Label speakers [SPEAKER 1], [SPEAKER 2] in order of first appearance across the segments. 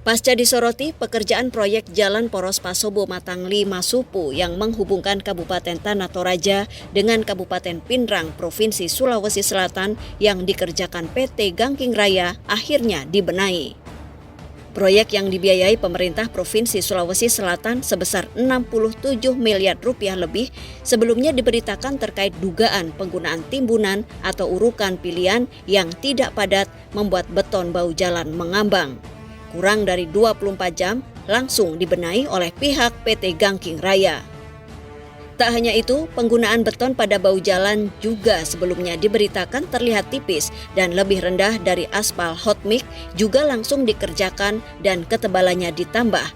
[SPEAKER 1] Pasca disoroti, pekerjaan proyek Jalan Poros Pasobo Matangli Masupu yang menghubungkan Kabupaten Tanah Toraja dengan Kabupaten Pinrang, Provinsi Sulawesi Selatan yang dikerjakan PT Gangking Raya akhirnya dibenahi. Proyek yang dibiayai pemerintah Provinsi Sulawesi Selatan sebesar 67 miliar rupiah lebih sebelumnya diberitakan terkait dugaan penggunaan timbunan atau urukan pilihan yang tidak padat membuat beton bahu jalan mengambang. Kurang dari 24 jam langsung dibenahi oleh pihak PT Gangking Raya. Tak hanya itu, penggunaan beton pada bahu jalan juga sebelumnya diberitakan terlihat tipis dan lebih rendah dari aspal hot mix juga langsung dikerjakan dan ketebalannya ditambah.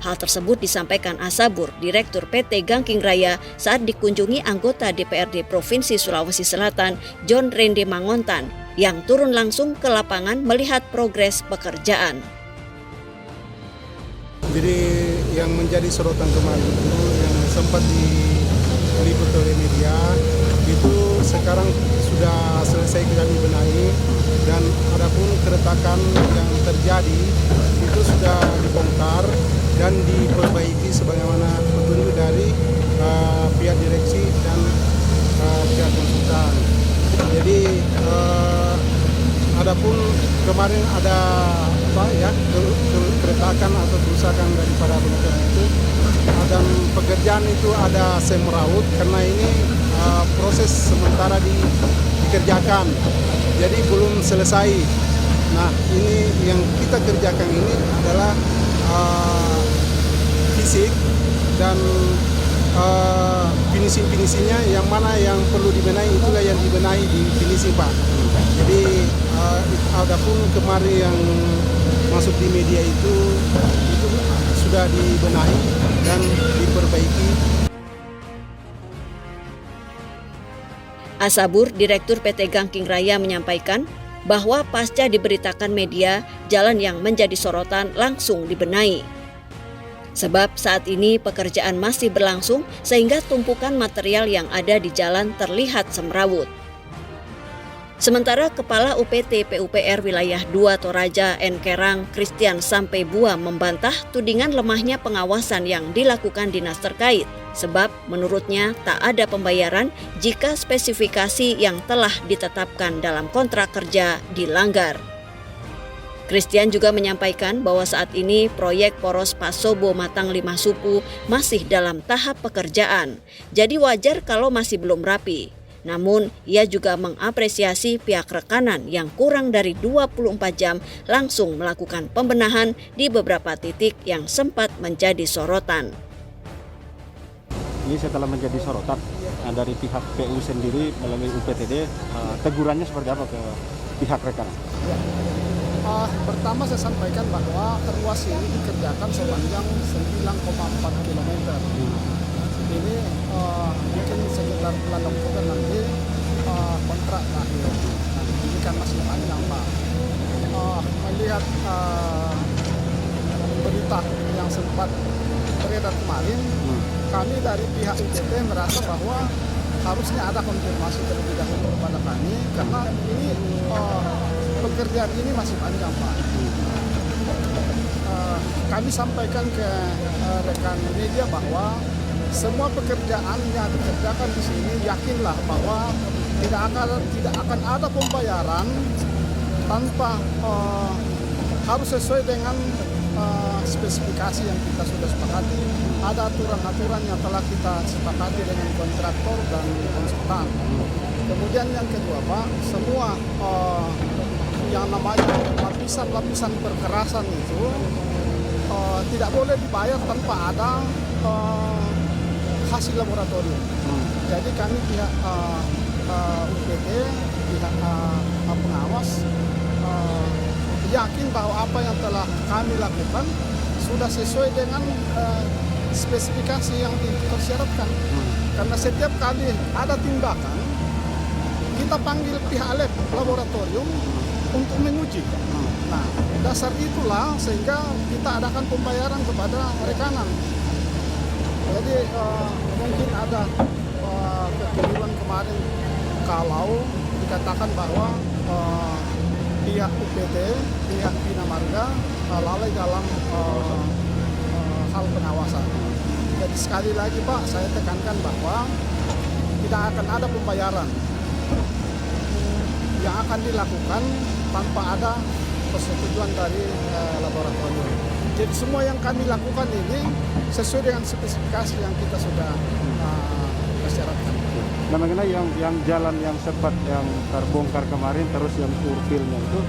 [SPEAKER 1] Hal tersebut disampaikan Asabur, Direktur PT Gangking Raya saat dikunjungi anggota DPRD Provinsi Sulawesi Selatan, John Rende Mangontan, yang turun langsung ke lapangan melihat progres pekerjaan.
[SPEAKER 2] Jadi yang menjadi sorotan kemarin itu yang sempat diliput oleh media itu sekarang sudah selesai kita dibenahi, dan adapun keretakan yang terjadi itu sudah dibongkar dan diperbaiki sebagaimana petunjuk dari pihak direksi dan pihak konsultan. Jadi adapun kemarin ada keretakan atau kerusakan daripada bangunan itu, dan pekerjaan itu ada semeraut karena ini proses sementara dikerjakan, jadi belum selesai. Nah, ini yang kita kerjakan ini adalah fisik dan finishing-finishingnya, yang mana yang perlu dibenahi itulah yang dibenahi di finishing, Pak. Jadi adapun kemarin yang masuk di media itu sudah dibenahi dan diperbaiki.
[SPEAKER 1] Asabur, Direktur PT Gangking Raya menyampaikan bahwa pasca diberitakan media, jalan yang menjadi sorotan langsung dibenahi. Sebab saat ini pekerjaan masih berlangsung sehingga tumpukan material yang ada di jalan terlihat semrawut. Sementara Kepala UPT PUPR Wilayah 2 Toraja Enkerang Christian Sampai Bua membantah tudingan lemahnya pengawasan yang dilakukan dinas terkait, sebab menurutnya tak ada pembayaran jika spesifikasi yang telah ditetapkan dalam kontrak kerja dilanggar. Christian juga menyampaikan bahwa saat ini proyek Poros Pasobo Matangli Masupu masih dalam tahap pekerjaan, jadi wajar kalau masih belum rapi. Namun, ia juga mengapresiasi pihak rekanan yang kurang dari 24 jam langsung melakukan pembenahan di beberapa titik yang sempat menjadi sorotan.
[SPEAKER 3] Ini setelah menjadi sorotan dari pihak PU sendiri melalui UPTD, tegurannya seperti apa ke pihak rekanan?
[SPEAKER 2] Pertama saya sampaikan bahwa ruas ini dikerjakan sepanjang 9,4 km. Ini mungkin sekitar bulan Oktober nanti kontrak terakhir. Nah, ini kan masih panjang, Pak. Melihat berita yang sempat beredar kemarin, kami dari pihak UPT merasa bahwa harusnya ada konfirmasi terlebih dahulu kepada kami, karena ini pekerjaan ini masih panjang, Pak. Kami sampaikan ke rekan media bahwa semua pekerjaan yang dikerjakan di sini, yakinlah bahwa tidak akan ada pembayaran tanpa harus sesuai dengan spesifikasi yang kita sudah sepakati. Ada aturan-aturan yang telah kita sepakati dengan kontraktor dan konsultan. Kemudian yang kedua, Pak, semua yang namanya lapisan-lapisan perkerasan itu tidak boleh dibayar tanpa ada hasil laboratorium. Jadi kami pihak UPT, pihak pengawas yakin bahwa apa yang telah kami lakukan sudah sesuai dengan spesifikasi yang dipersyaratkan. Karena setiap kali ada tindakan, kita panggil pihak lab laboratorium untuk menguji. Nah, dasar itulah sehingga kita adakan pembayaran kepada rekanan. Jadi mungkin ada kekeliruan kemarin kalau dikatakan bahwa pihak UPT, pihak Bina Marga lalai dalam hal pengawasan. Jadi sekali lagi Pak, saya tekankan bahwa tidak akan ada pembayaran yang akan dilakukan tanpa ada persetujuan dari laboratorium. Jadi semua yang kami lakukan ini sesuai dengan spesifikasi yang kita sudah persyaratkan.
[SPEAKER 3] Nah, mengenai yang jalan yang sempat yang terbongkar kemarin terus yang urfilnya itu,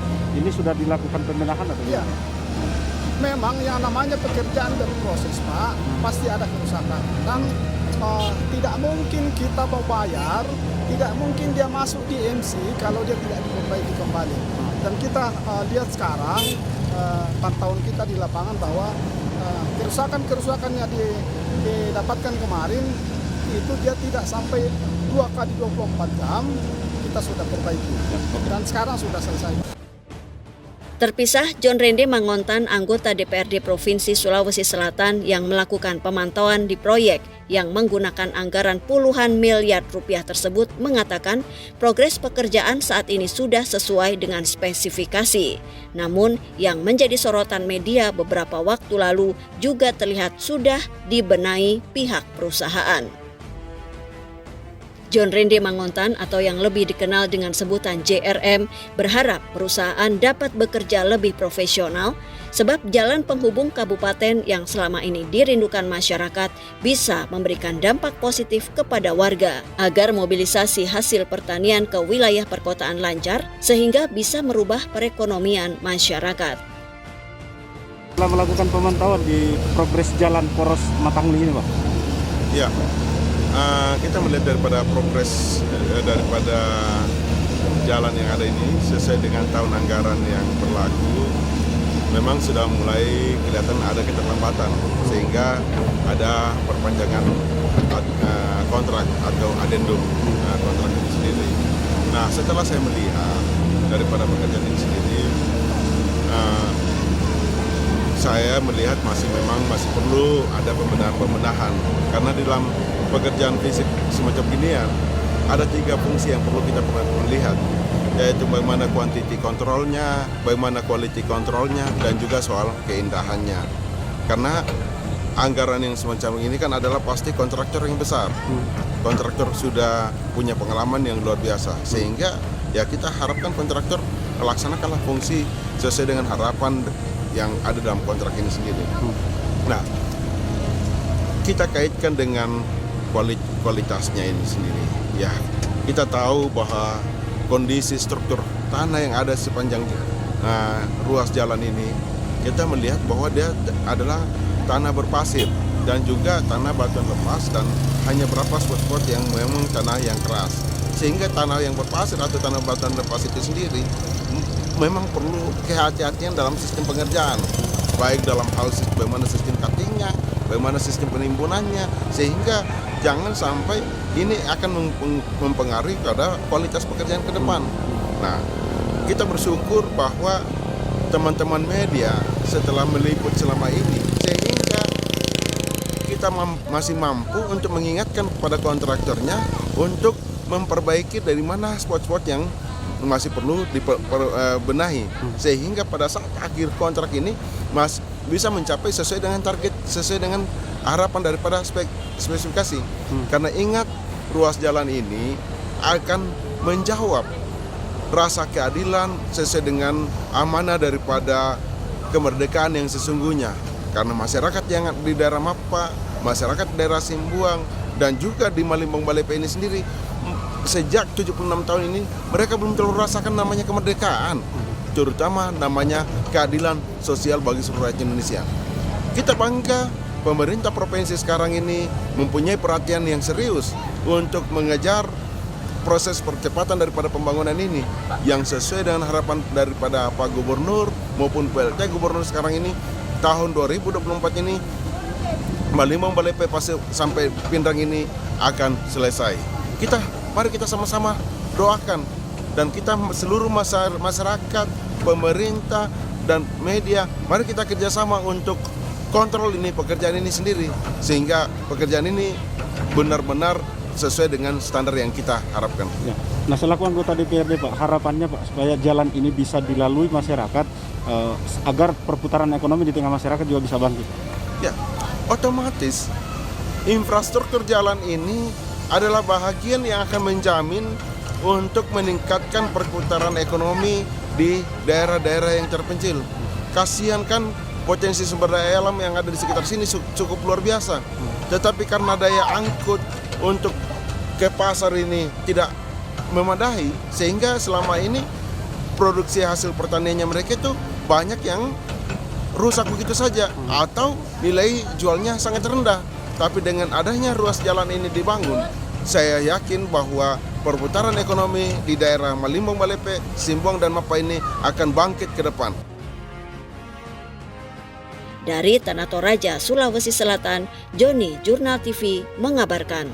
[SPEAKER 3] ini sudah dilakukan pembenahan atau
[SPEAKER 2] Iya. Memang yang namanya pekerjaan dan proses Pak, pasti ada kerusakan. Dan tidak mungkin kita membayar, tidak mungkin dia masuk di MC kalau dia tidak diperbaiki kembali. Dan kita lihat sekarang, pantauan kita di lapangan bahwa kerusakan-kerusakan yang didapatkan kemarin itu dia tidak sampai 2 kali 24 jam kita sudah perbaiki. Dan sekarang sudah selesai.
[SPEAKER 1] Terpisah, John Rende Mangontan, anggota DPRD Provinsi Sulawesi Selatan yang melakukan pemantauan di proyek yang menggunakan anggaran puluhan miliar rupiah tersebut, mengatakan progres pekerjaan saat ini sudah sesuai dengan spesifikasi. Namun, yang menjadi sorotan media beberapa waktu lalu juga terlihat sudah dibenahi pihak perusahaan. John Rende Mangontan atau yang lebih dikenal dengan sebutan JRM berharap perusahaan dapat bekerja lebih profesional sebab jalan penghubung kabupaten yang selama ini dirindukan masyarakat bisa memberikan dampak positif kepada warga agar mobilisasi hasil pertanian ke wilayah perkotaan lancar sehingga bisa merubah perekonomian masyarakat.
[SPEAKER 3] Setelah melakukan pemantauan di progres jalan poros Matangli ini, Pak?
[SPEAKER 4] Ya, kita melihat daripada progres daripada jalan yang ada ini sesuai dengan tahun anggaran yang berlaku, memang sudah mulai kelihatan ada keterlambatan sehingga ada perpanjangan kontrak atau adendum kontrak itu sendiri. Nah, setelah saya melihat daripada pekerjaan ini sendiri, saya melihat memang masih perlu ada pembenahan karena di dalam pekerjaan fisik semacam ini ya, ada 3 fungsi yang perlu kita melihat, yaitu bagaimana quantity kontrolnya, bagaimana quality kontrolnya, dan juga soal keindahannya. Karena anggaran yang semacam ini kan adalah pasti kontraktor yang besar, kontraktor sudah punya pengalaman yang luar biasa, sehingga ya kita harapkan kontraktor melaksanakanlah fungsi sesuai dengan harapan yang ada dalam kontrak ini sendiri. Nah, kita kaitkan dengan kualitasnya ini sendiri. Ya, kita tahu bahwa kondisi struktur tanah yang ada sepanjang ruas jalan ini, kita melihat bahwa dia adalah tanah berpasir dan juga tanah batuan lepas dan hanya beberapa spot-spot yang memang tanah yang keras. Sehingga tanah yang berpasir atau tanah batuan lepas itu sendiri memang perlu kehati-hatian dalam sistem pengerjaan, baik dalam hal bagaimana sistem cuttingnya, bagaimana sistem penimbunannya, sehingga jangan sampai ini akan mempengaruhi pada kualitas pekerjaan ke depan. Nah, kita bersyukur bahwa teman-teman media setelah meliput selama ini, sehingga kita masih mampu untuk mengingatkan kepada kontraktornya untuk memperbaiki dari mana spot-spot yang masih perlu dibenahi, sehingga pada saat akhir kontrak ini bisa mencapai sesuai dengan target, sesuai dengan harapan daripada spesifikasi. Karena ingat, ruas jalan ini akan menjawab rasa keadilan sesuai dengan amanah daripada kemerdekaan yang sesungguhnya. Karena masyarakat yang di daerah Mappa, masyarakat daerah Simbuang, dan juga di Malimbang Balepe ini sendiri, sejak 76 tahun ini mereka belum terlalu rasakan namanya kemerdekaan, terutama namanya keadilan sosial bagi seluruh rakyat Indonesia. Kita bangga pemerintah provinsi sekarang ini mempunyai perhatian yang serius untuk mengejar proses percepatan daripada pembangunan ini yang sesuai dengan harapan daripada Pak Gubernur maupun PLT Gubernur sekarang ini. Tahun 2024 ini Malimbang Balepe sampai Pindrang ini akan selesai. Mari kita sama-sama doakan, dan kita seluruh masyarakat, pemerintah, dan media, mari kita kerjasama untuk kontrol ini pekerjaan ini sendiri, sehingga pekerjaan ini benar-benar sesuai dengan standar yang kita harapkan.
[SPEAKER 3] Ya. Nah, selaku anggota DPRD Pak, harapannya Pak supaya jalan ini bisa dilalui masyarakat agar perputaran ekonomi di tengah masyarakat juga bisa bangkit.
[SPEAKER 4] Ya, otomatis infrastruktur jalan ini adalah bahagian yang akan menjamin untuk meningkatkan perputaran ekonomi di daerah-daerah yang terpencil. Kasihan kan potensi sumber daya alam yang ada di sekitar sini cukup luar biasa. Tetapi karena daya angkut untuk ke pasar ini tidak memadai, sehingga selama ini produksi hasil pertaniannya mereka itu banyak yang rusak begitu saja atau nilai jualnya sangat rendah. Tapi dengan adanya ruas jalan ini dibangun, saya yakin bahwa perputaran ekonomi di daerah Malimbang, Balepe, Simbong, dan Mapa ini akan bangkit ke depan.
[SPEAKER 1] Dari Tanah Toraja, Sulawesi Selatan, Joni, Jurnal TV mengabarkan.